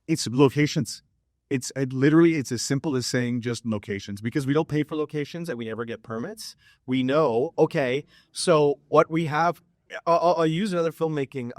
It's locations. It's literally, it's as simple as saying just locations, because we don't pay for locations and we never get permits. We know, okay, so what we have, I'll use another filmmaking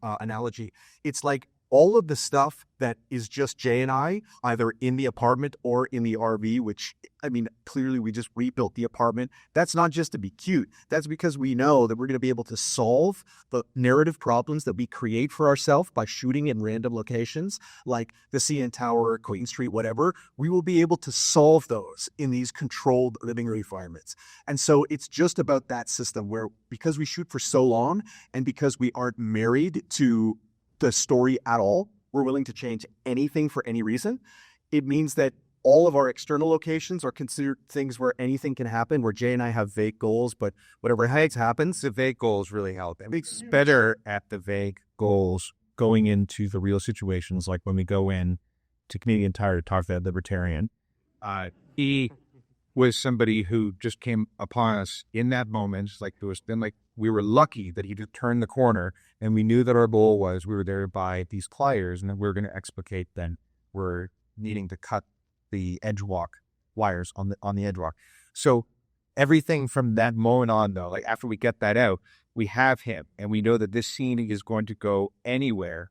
analogy. It's like all of the stuff that is just Jay and I, either in the apartment or in the RV, which, I mean, clearly we just rebuilt the apartment. That's not just to be cute. That's because we know that we're going to be able to solve the narrative problems that we create for ourselves by shooting in random locations, like the CN Tower, Queen Street, whatever. We will be able to solve those in these controlled living environments. And so it's just about that system where, because we shoot for so long and because we aren't married to the story at all, we're willing to change anything for any reason. It means that all of our external locations are considered things where anything can happen, where Jay and I have vague goals, but whatever happens. The vague goals really help. It's better at the vague goals going into the real situations, like when we go in to Canadian Tire to talk to that libertarian. He was somebody who just came upon us in that moment. Like it was then, like we were lucky that he just turned the corner, and we knew that our goal was we were there to buy these pliers, and that we were going to explicate. Then we're needing to cut the edge walk wires on the edge walk. So everything from that moment on, though, like after we get that out, we have him, and we know that this scene is going to go anywhere.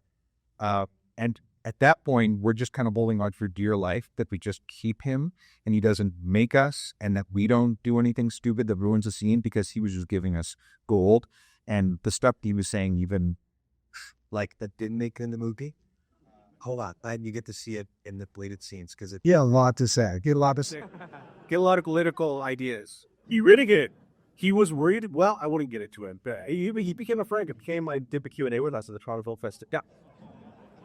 And at that point, we're just kind of holding on for dear life that we just keep him and he doesn't make us, and that we don't do anything stupid that ruins the scene, because he was just giving us gold. And the stuff he was saying, even like that didn't make it in the movie. Hold on, and you get to see it in the deleted scenes because it. Yeah, a lot to say. Get a lot of political ideas. He really did. He was worried. Well, I wouldn't get it to him, but he became a friend. I did the Q&A with us at the Toronto Film Festival. Yeah.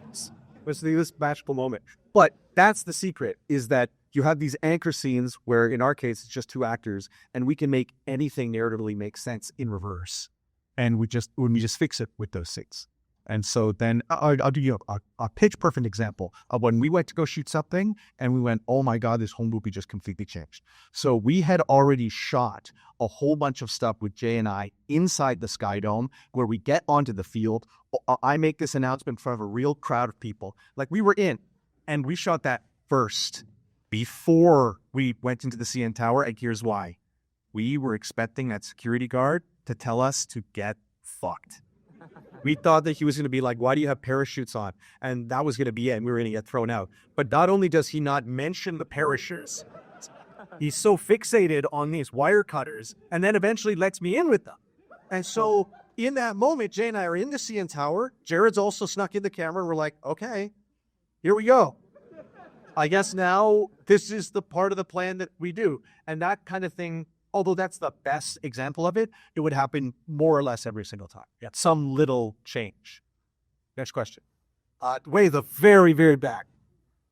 It was this magical moment. But that's the secret, is that you have these anchor scenes where, in our case, it's just two actors, and we can make anything narratively make sense in reverse. And we just fix it with those scenes. And so then I'll do you a pitch perfect example of when we went to go shoot something and we went, oh my God, this whole movie just completely changed. So we had already shot a whole bunch of stuff with Jay and I inside the Sky Dome, where we get onto the field. I make this announcement in front of a real crowd of people. Like, we were in, and we shot that first before we went into the CN Tower. And here's why. We were expecting that security guard to tell us to get fucked. We thought that he was going to be like, why do you have parachutes on? And that was going to be it, and we were going to get thrown out. But not only does he not mention the parachutes, he's so fixated on these wire cutters, and then eventually lets me in with them. And so in that moment, Jay and I are in the CN Tower. Jared's also snuck in the camera, and we're like, okay, here we go. I guess now this is the part of the plan that we do. And that kind of thing, although that's the best example of it, it would happen more or less every single time. Yeah, some little change. Next question. Way the very, very back.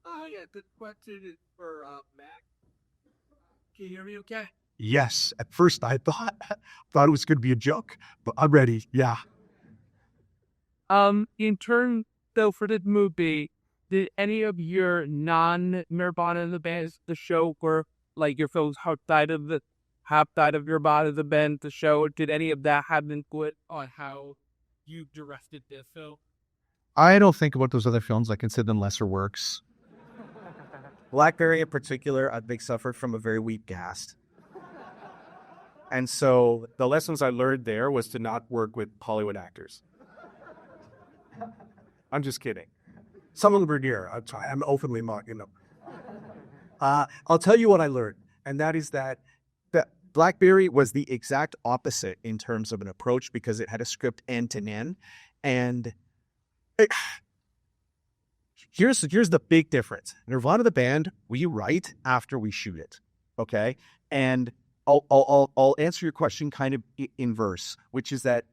Yeah, the question is for Mac. Can you hear me okay? Yes. At first I thought it was going to be a joke, but I'm ready. Yeah. In turn, though, for this movie, did any of your non-Nirvana the bands, the show, or like your films outside of your body, the band, the show, did any of that have input on how you directed this film? I don't think about those other films. I consider them lesser works. Blackberry in particular, I think, suffered from a very weak cast. And so the lessons I learned there was to not work with Hollywood actors. I'm just kidding. Some of them are dear. I'm openly mocking them. I'll tell you what I learned, and that is that Blackberry was the exact opposite in terms of an approach, because it had a script end to end. And here's the big difference. Nirvana the band, we write after we shoot it, okay? And I'll answer your question kind of in verse, which is that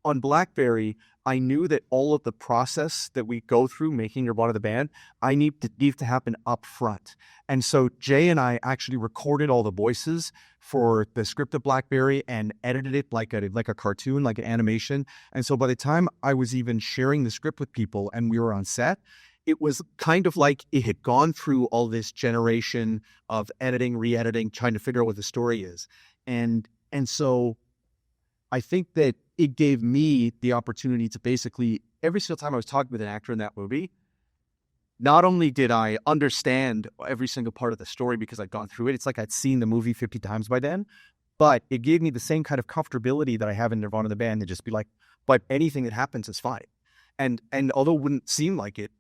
on Blackberry, I knew that all of the process that we go through making Nirvana the band, I need to happen up front. And so Jay and I actually recorded all the voices for the script of Blackberry and edited it like a cartoon, like an animation. And so by the time I was even sharing the script with people and we were on set, it was kind of like it had gone through all this generation of editing, re-editing, trying to figure out what the story is. And so I think that it gave me the opportunity to basically every single time I was talking with an actor in that movie, not only did I understand every single part of the story because I'd gone through it, it's like I'd seen the movie 50 times by then, but it gave me the same kind of comfortability that I have in Nirvana the band to just be like, but anything that happens is fine. And although it wouldn't seem like it,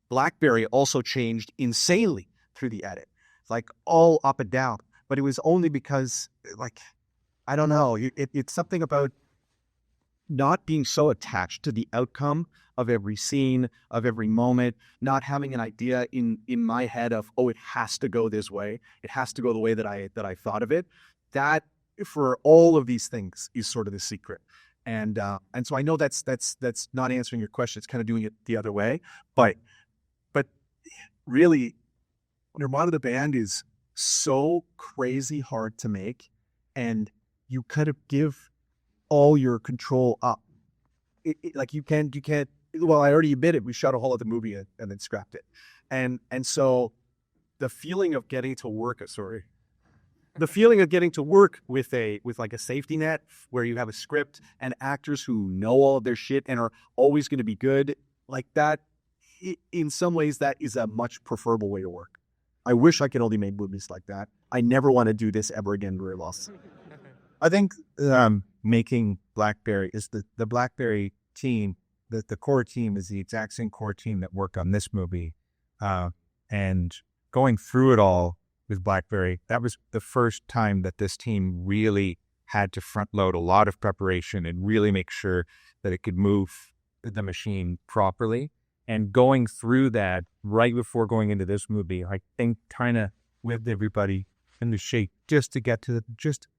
Blackberry also changed insanely through the edit, like all up and down. But it was only because, like, I don't know, it's something about not being so attached to the outcome of every scene, of every moment, not having an idea in my head of, oh, it has to go this way. It has to go the way that I thought of it. That, for all of these things, is sort of the secret. And so I know that's not answering your question. It's kind of doing it the other way. But really, Nirvana the band is so crazy hard to make, and you kind of give all your control up. Like you can't. Well, I already admitted we shot a whole other movie and then scrapped it, and so the feeling of getting to work. The feeling of getting to work with like a safety net where you have a script and actors who know all of their shit and are always going to be good, like that. In some ways, that is a much preferable way to work. I wish I could only make movies like that. I never want to do this ever again, very lost. I think making Blackberry is the Blackberry team, the core team is the exact same core team that worked on this movie. And going through it all with Blackberry, that was the first time that this team really had to front load a lot of preparation and really make sure that it could move the machine properly. And going through that right before going into this movie, I think kind of with everybody in the shape just to get to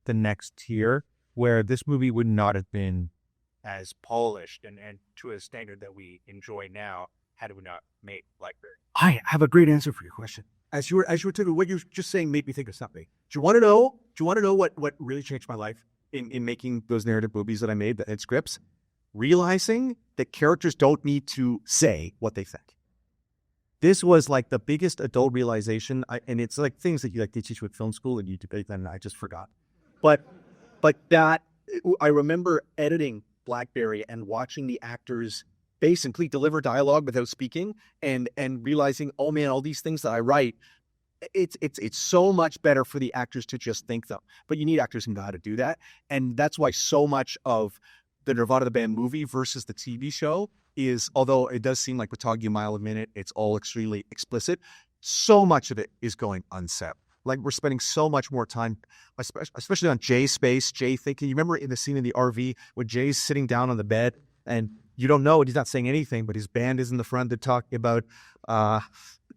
the next tier where this movie would not have been as polished and to a standard that we enjoy now had we not made Blackberry. I have a great answer for your question. As you were talking, what you were just saying made me think of something. Do you want to know what really changed my life in making those narrative movies that I made, that had scripts? Realizing that characters don't need to say what they think. This was like the biggest adult realization, and it's like things that they teach you at film school and you debate them, and I just forgot. But that, I remember editing Blackberry and watching the actors basically deliver dialogue without speaking, and realizing, oh man, all these things that I write, it's so much better for the actors to just think them. But you need actors who know how to do that, and that's why so much of the Nirvana the band movie versus the TV show is, although it does seem like we're talking a mile a minute, it's all extremely explicit. So much of it is going unsaid. Like, we're spending so much more time, especially on Jay's space. Jay thinking, you remember in the scene in the RV when Jay's sitting down on the bed and you don't know, and he's not saying anything, but his band is in the front. They're talking about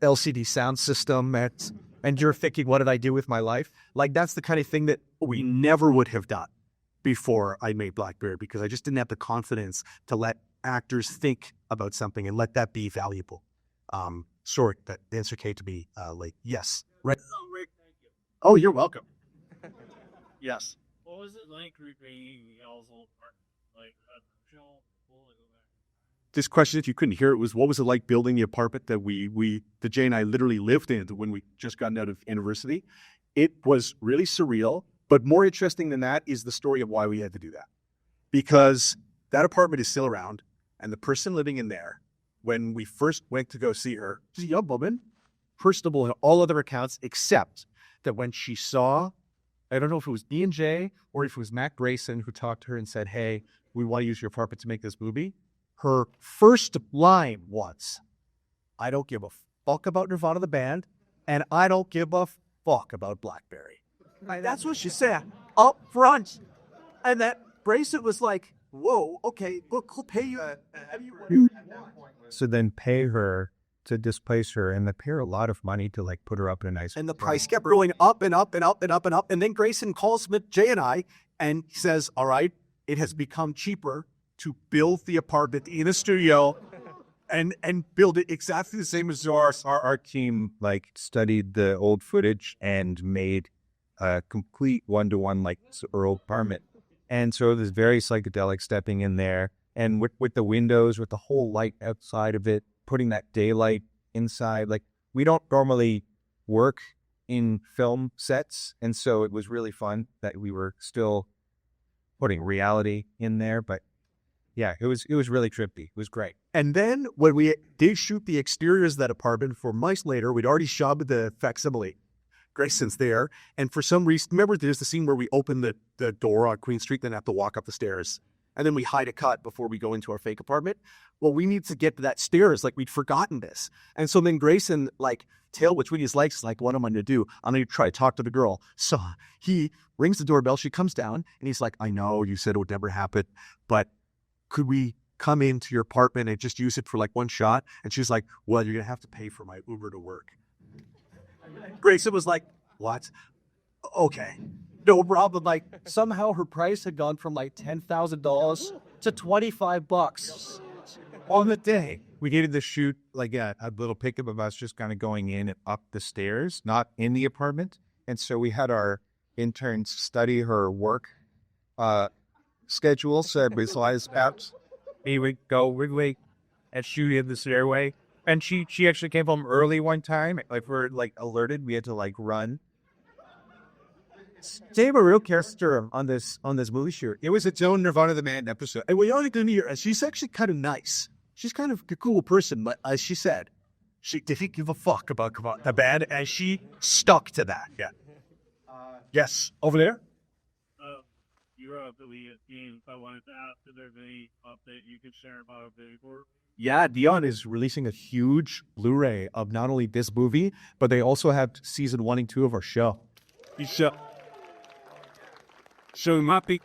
LCD sound system, and you're thinking, what did I do with my life? Like, that's the kind of thing that we never would have done before I made Blackberry, because I just didn't have the confidence to let actors think about something and let that be valuable. Sorry, that answer came to me late. Yes. Right. Oh, Rick, thank you. Oh, you're welcome. Yes. What was it like recreating y'all's old part? Like, This question, if you couldn't hear it, was what was it like building the apartment that that Jay and I literally lived in when we just gotten out of university? It was really surreal, but more interesting than that is the story of why we had to do that. Because that apartment is still around, and the person living in there, when we first went to go see her, she's a young woman, personable in all other accounts, except that when she saw, I don't know if it was me and Jay or if it was Matt Grayson who talked to her and said, hey, we want to use your apartment to make this movie. Her first line was, I don't give a fuck about Nirvana the band, and I don't give a fuck about Blackberry. That's what she said up front. And that Grayson was like, whoa, okay, we'll pay you. So then pay her to displace her, and they pay her a lot of money to like put her up in a nice. And the price kept going up and up and up and up and up. And then Grayson calls Jay and I, and he says, all right, it has become cheaper to build the apartment in a studio and build it exactly the same as ours. Our team like studied the old footage and made a complete one-to-one like Earl apartment. And so it was very psychedelic stepping in there, and with the windows, with the whole light outside of it, putting that daylight inside. Like, we don't normally work in film sets, and so it was really fun that we were still putting reality in there. But yeah, it was really trippy. It was great. And then when we did shoot the exteriors of that apartment for months later, we'd already shot the facsimile. Grayson's there. And for some reason, remember there's the scene where we open the door on Queen Street, then have to walk up the stairs. And then we hide a cut before we go into our fake apartment. Well, we need to get to that stairs. Like, we'd forgotten this. And so then Grayson, like, tail between his legs, like, what am I going to do? I'm going to try to talk to the girl. So he rings the doorbell. She comes down, and he's like, I know you said it would never happen, but could we come into your apartment and just use it for, like, one shot? And she's like, well, you're going to have to pay for my Uber to work. Grayson was like, what? Okay. No problem. Like, somehow her price had gone from like $10,000 to $25 on the day. We needed to shoot like a little pickup of us just kind of going in and up the stairs, not in the apartment. And so we had our interns study her work schedule. So we slides out. We would go wiggly and shoot in the stairway. And she actually came home early one time. Like, we're like alerted. We had to like run. They have a real character on this movie shoot. It was its own Nirvana the Band episode. And we only didn't hear, and she's actually kind of nice. She's kind of a cool person, but as she said, she didn't give a fuck about the band, and she stuck to that. Yeah. Yes, over there. You're up at the game. I wanted to ask if there's any update you could share about the report. Yeah, Dion is releasing a huge Blu-ray of not only this movie, but they also have season 1 and 2 of our show. So it might be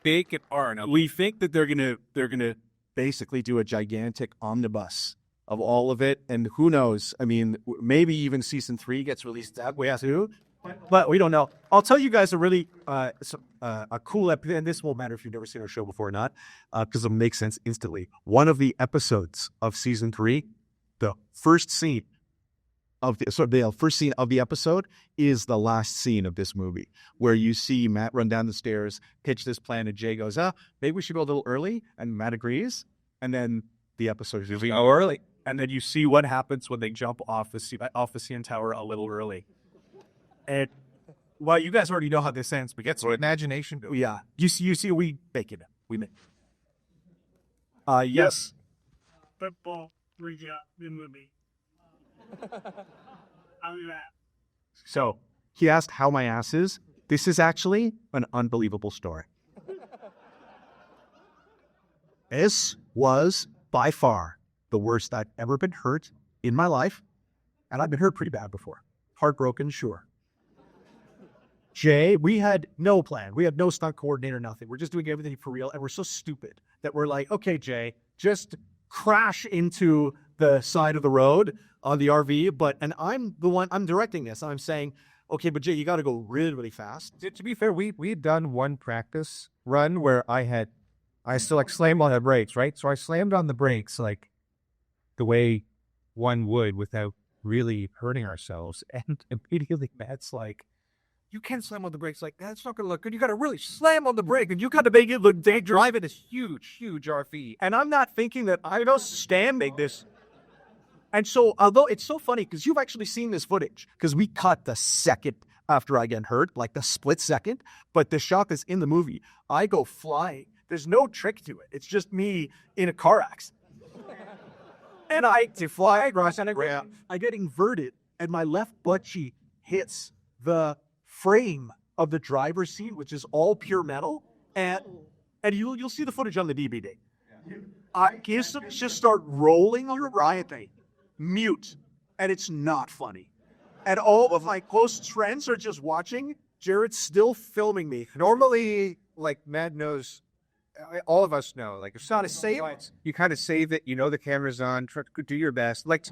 big and R. We think that they're gonna Basically do a gigantic omnibus of all of it, and who knows? I mean, maybe even season 3 gets released that way too, but we don't know. I'll tell you guys a really a cool episode, and this won't matter if you've never seen our show before or not, because it'll make sense instantly. One of the episodes of season 3, the first scene of the episode is the last scene of this movie, where you see Matt run down the stairs, pitch this plan, and Jay goes, maybe we should go a little early, and Matt agrees, and then the episode is usually go early, and then you see what happens when they jump off the CN Tower a little early. And well, you guys already know how this ends. We get some imagination. Yeah, you see, we make it. We make. Yes. Football recap the movie. So he asked how my ass is. This is actually an unbelievable story. This was by far the worst I've ever been hurt in my life. And I've been hurt pretty bad before. Heartbroken, sure. Jay, we had no plan. We had no stunt coordinator, nothing. We're just doing everything for real. And we're so stupid that we're like, okay, Jay, just crash into the side of the road on the RV. And I'm directing this. I'm saying, okay, but Jay, you got to go really, really fast. To be fair, we had done one practice run where I still like slammed on the brakes, right? So I slammed on the brakes like the way one would without really hurting ourselves. And immediately Matt's like, you can't slam on the brakes like that. It's not going to look good. You got to really slam on the brake, and you got to make it look. They drive in this huge RV. And I'm not thinking that I know standing this. And so, although it's so funny because you've actually seen this footage, because we cut the second after I get hurt, like the split second, but the shot is in the movie. I go flying. There's no trick to it. It's just me in a car accident. And I get inverted, and my left butt cheek hits the frame of the driver's seat, which is all pure metal, and you'll see the footage on the DVD. I just start rolling on riot thing, mute, and it's not funny. And all of my close friends are just watching. Jared's still filming me. Normally, like Matt knows, all of us know, like it's not a save. You kind of save it. You know the camera's on. Try to do your best. Like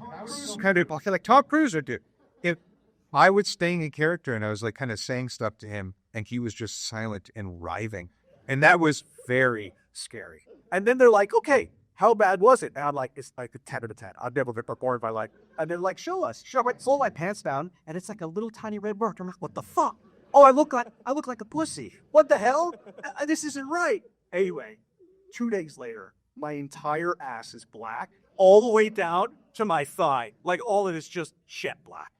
kind of like Tom Cruise would do. If I was staying in character and I was like kind of saying stuff to him, and he was just silent and writhing, and that was very scary. And then they're like, okay, how bad was it? And I'm like, it's like a 10 out of 10. I've never been performed by like, and they're like, show us. I pull my pants down, and it's like a little tiny red mark. I'm like, what the fuck? Oh, I look like a pussy. What the hell? This isn't right. Anyway, 2 days later, my entire ass is black, all the way down to my thigh. Like all of it's just jet black.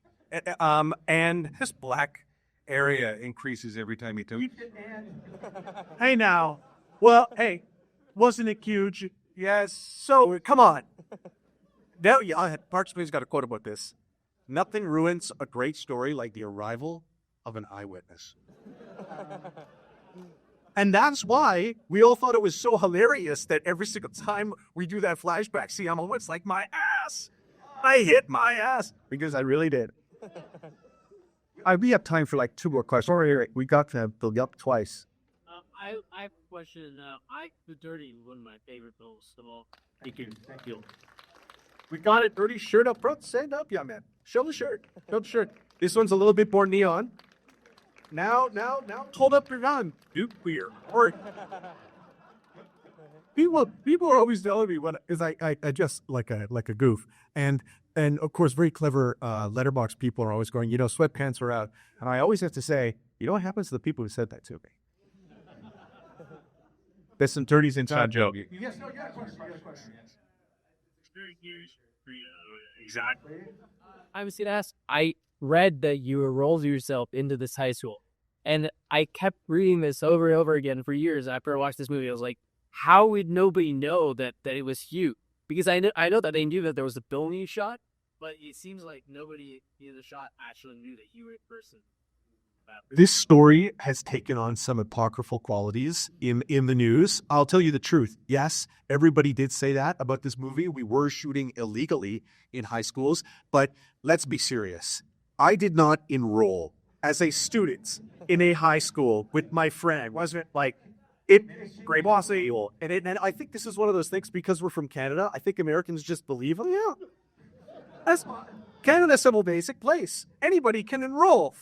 And this black area increases every time you do it. Hey now. Well, hey, wasn't it huge? Yes. So come on. Now, yeah, Park Springs got a quote about this. Nothing ruins a great story like the arrival of an eyewitness. And that's why we all thought it was so hilarious that every single time we do that flashback, see, I'm almost like, my ass. I hit my ass. Because I really did. We have time for like 2 more questions. Sorry, we got to build up twice. I have a question. The Dirty is one of my favorite films of all. Thank you. We got it. Dirty shirt up front. Stand up, young man. Show the shirt. Show the shirt. This one's a little bit more neon. Now, hold up your gun. Nuclear. Or people are always telling me what is I just like a goof. And of course, very clever letterbox people are always going, sweatpants are out. And I always have to say, what happens to the people who said that to me? There's some Dirty's inside joke. Yes, no, yeah, question. Yes. Exactly. I was going to ask, I read that you enrolled yourself into this high school, and I kept reading this over and over again for years after I watched this movie. I was like, how would nobody know that it was you? Because I know that they knew that there was a film you shot, but it seems like nobody in the shot actually knew that you were in person. This story has taken on some apocryphal qualities in the news. I'll tell you the truth. Yes, everybody did say that about this movie. We were shooting illegally in high schools, but let's be serious. I did not enroll as a student in a high school with my friend. Wasn't like great bossy. And I think this is one of those things because we're from Canada. I think Americans just believe, Canada's a basic place. Anybody can enroll.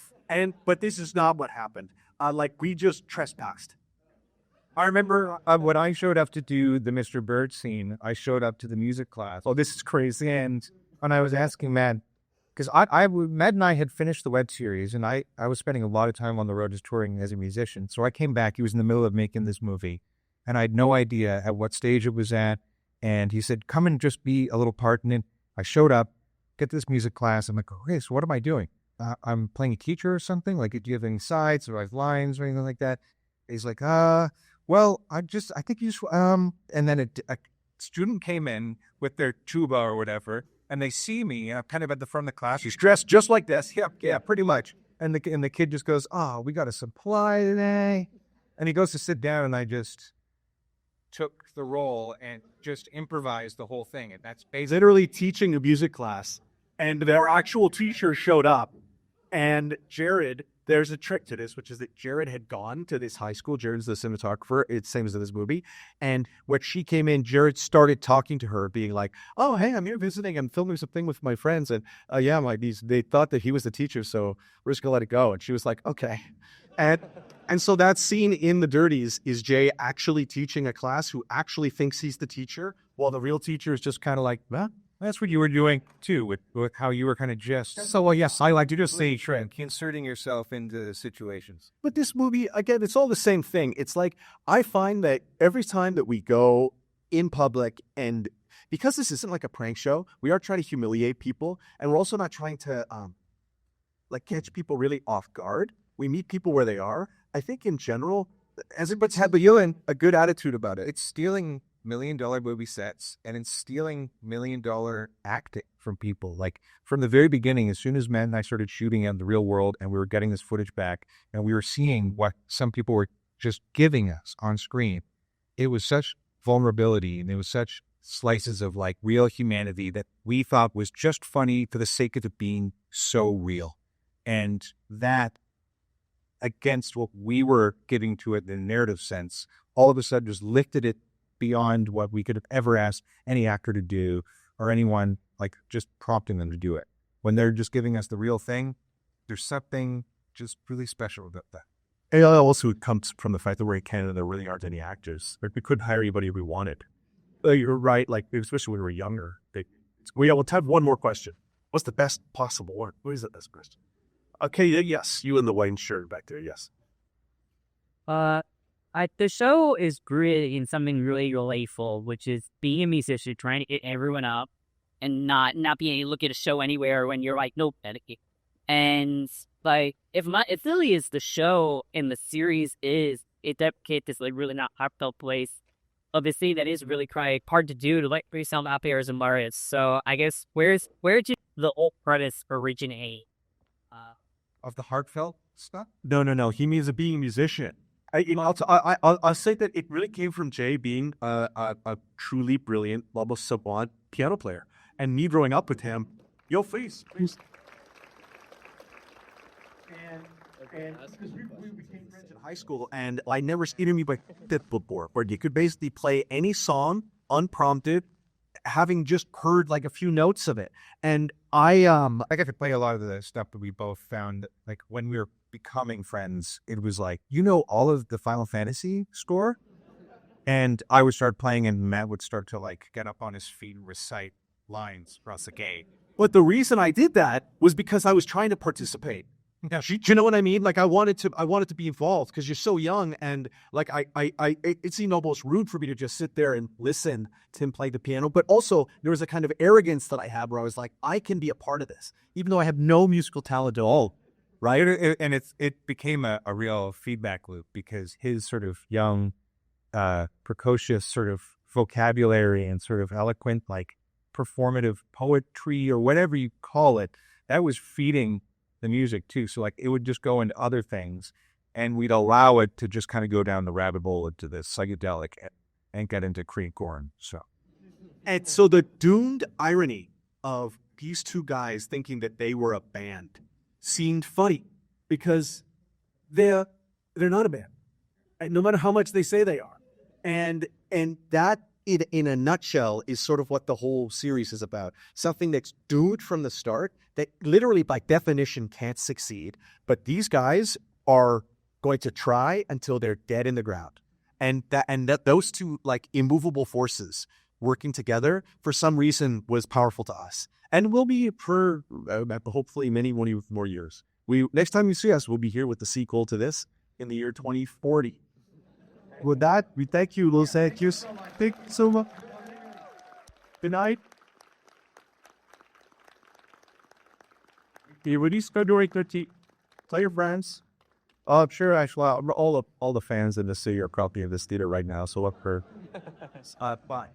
But this is not what happened. We just trespassed. I remember when I showed up to do the Mr. Bird scene, I showed up to the music class. Oh, this is crazy. And when I was asking Matt, because Matt and I had finished the web series, and I was spending a lot of time on the road just touring as a musician. So I came back. He was in the middle of making this movie, and I had no idea at what stage it was at. And he said, come and just be a little part in it. I showed up, get this music class. I'm like, okay, so what am I doing? I'm playing a teacher or something? Like, do you have any sides or lines or anything like that? He's like, well, I think you just, and then a student came in with their tuba or whatever, and they see me kind of at the front of the class. He's dressed just like this. Yeah, pretty much. And the kid just goes, oh, we got a supply today. And he goes to sit down, and I just took the role and just improvised the whole thing. And that's basically literally teaching a music class. And their actual teacher showed up. And Jared, there's a trick to this, which is that Jared had gone to this high school. Jared's the cinematographer. It's same as in this movie. And when she came in, Jared started talking to her, being like, oh, hey, I'm here visiting. I'm filming something with my friends. And they thought that he was the teacher, so we're just going to let it go. And she was like, okay. And so that scene in The Dirties is Jay actually teaching a class who actually thinks he's the teacher, while the real teacher is just kind of like, well, that's what you were doing, too, with how you were kind of just... So, yes, I like to just say, inserting yourself into situations. But this movie, again, it's all the same thing. It's like, I find that every time that we go in public, and because this isn't like a prank show, we are trying to humiliate people, and we're also not trying to, catch people really off guard. We meet people where they are. I think in general, everybody's had a good attitude about it. It's stealing $1 million movie sets, and it's stealing $1 million acting from people. Like, from the very beginning, as soon as Matt and I started shooting in the real world and we were getting this footage back and we were seeing what some people were just giving us on screen, it was such vulnerability and it was such slices of real humanity that we thought was just funny for the sake of it being so real. And that, against what we were giving to it in a narrative sense, all of a sudden just lifted it beyond what we could have ever asked any actor to do, or anyone just prompting them to do it. When they're just giving us the real thing, there's something just really special about that. And also it comes from the fact that we're in Canada, there really aren't any actors. We couldn't hire anybody we wanted. You're right, especially when we were younger. We'll have one more question. What's the best possible one? What is the best question? Okay, yes, you in the wine shirt back there, yes. The show is rooted in something really relatable, which is being a musician, trying to get everyone up, and not being able to look at a show anywhere when you're nope. And if Lily is the show and the series is, it deprecates this really not heartfelt place. obviously that is really quite hard to do to like yourself out there as an artist. So I guess where did the old premise originate? Of the heartfelt stuff? No. He means being a musician. I'll say that it really came from Jay being a truly brilliant, almost savant piano player, and me growing up with him. Yo, please. And because we became friends in high school, and I never seen me by that before, where you could basically play any song unprompted, having just heard like a few notes of it. And I I could play a lot of the stuff that we both found, like when we were becoming friends, it was like, all of the Final Fantasy score? And I would start playing and Matt would start to like get up on his feet and recite lines across the game. But the reason I did that was because I was trying to participate. Yeah. Do you know what I mean? Like I wanted to be involved because you're so young, and like it seemed almost rude for me to just sit there and listen to him play the piano. But also there was a kind of arrogance that I had where I was like, I can be a part of this, even though I have no musical talent at all. Right? And it became a real feedback loop because his sort of young, precocious sort of vocabulary and sort of eloquent, like performative poetry or whatever you call it, that was feeding the music too. So like it would just go into other things and we'd allow it to just kind of go down the rabbit hole into this psychedelic and get into Creed corn. And so the doomed irony of these two guys thinking that they were a band seemed funny because they're not a band, no matter how much they say they are. And that in a nutshell is sort of what the whole series is about. Something that's doomed from the start, that literally by definition can't succeed. But these guys are going to try until they're dead in the ground. And that those two like immovable forces working together for some reason was powerful to us. And will be for hopefully many more years. Next time you see us, we'll be here with the sequel to this in the year 2040. With that, we thank you, Los Angeles. Thank you so much. Good night. You release February 13th. Tell your friends. I'm sure actually all the fans in the city are copying this theater right now. So look for. Bye.